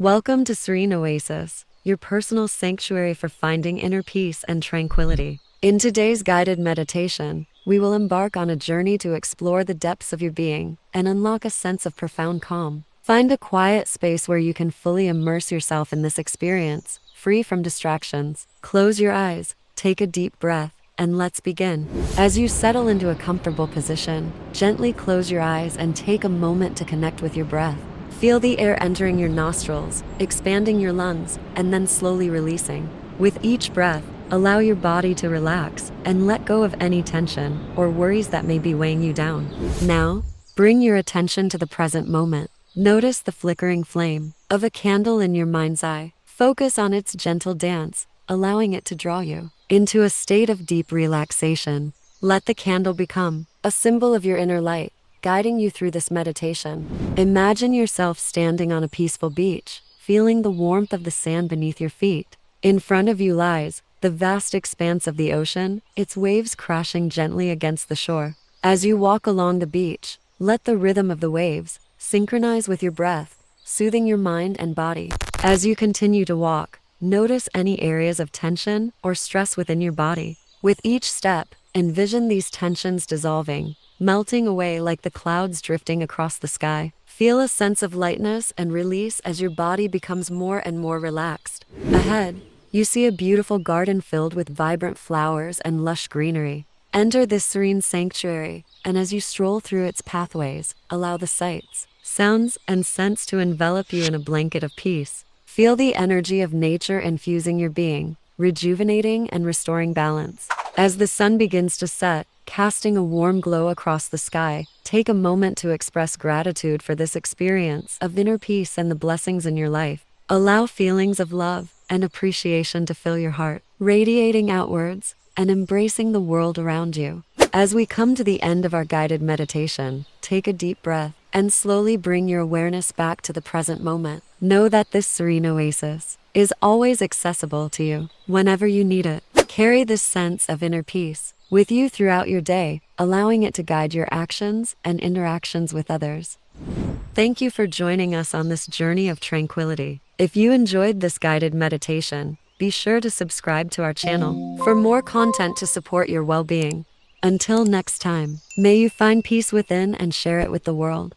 Welcome to Serene Oasis, your personal sanctuary for finding inner peace and tranquility. In today's guided meditation, we will embark on a journey to explore the depths of your being and unlock a sense of profound calm. Find a quiet space where you can fully immerse yourself in this experience, free from distractions. Close your eyes, take a deep breath, and let's begin. As you settle into a comfortable position, gently close your eyes and take a moment to connect with your breath. Feel the air entering your nostrils, expanding your lungs, and then slowly releasing. With each breath, allow your body to relax and let go of any tension or worries that may be weighing you down. Now, bring your attention to the present moment. Notice the flickering flame of a candle in your mind's eye. Focus on its gentle dance, allowing it to draw you into a state of deep relaxation. Let the candle become a symbol of your inner light, guiding you through this meditation. Imagine yourself standing on a peaceful beach, feeling the warmth of the sand beneath your feet. In front of you lies the vast expanse of the ocean, its waves crashing gently against the shore. As you walk along the beach, let the rhythm of the waves synchronize with your breath, soothing your mind and body. As you continue to walk, notice any areas of tension or stress within your body. With each step, envision these tensions dissolving, melting away like the clouds drifting across the sky. Feel a sense of lightness and release as your body becomes more and more relaxed. Ahead, you see a beautiful garden filled with vibrant flowers and lush greenery. Enter this serene sanctuary, and as you stroll through its pathways, allow the sights, sounds, and scents to envelop you in a blanket of peace. Feel the energy of nature infusing your being, rejuvenating and restoring balance. As the sun begins to set, casting a warm glow across the sky, take a moment to express gratitude for this experience of inner peace and the blessings in your life. Allow feelings of love and appreciation to fill your heart, radiating outwards and embracing the world around you. As we come to the end of our guided meditation, take a deep breath and slowly bring your awareness back to the present moment. Know that this serene oasis is always accessible to you whenever you need it. Carry this sense of inner peace with you throughout your day, allowing it to guide your actions and interactions with others. Thank you for joining us on this journey of tranquility. If you enjoyed this guided meditation, be sure to subscribe to our channel for more content to support your well-being. Until next time, may you find peace within and share it with the world.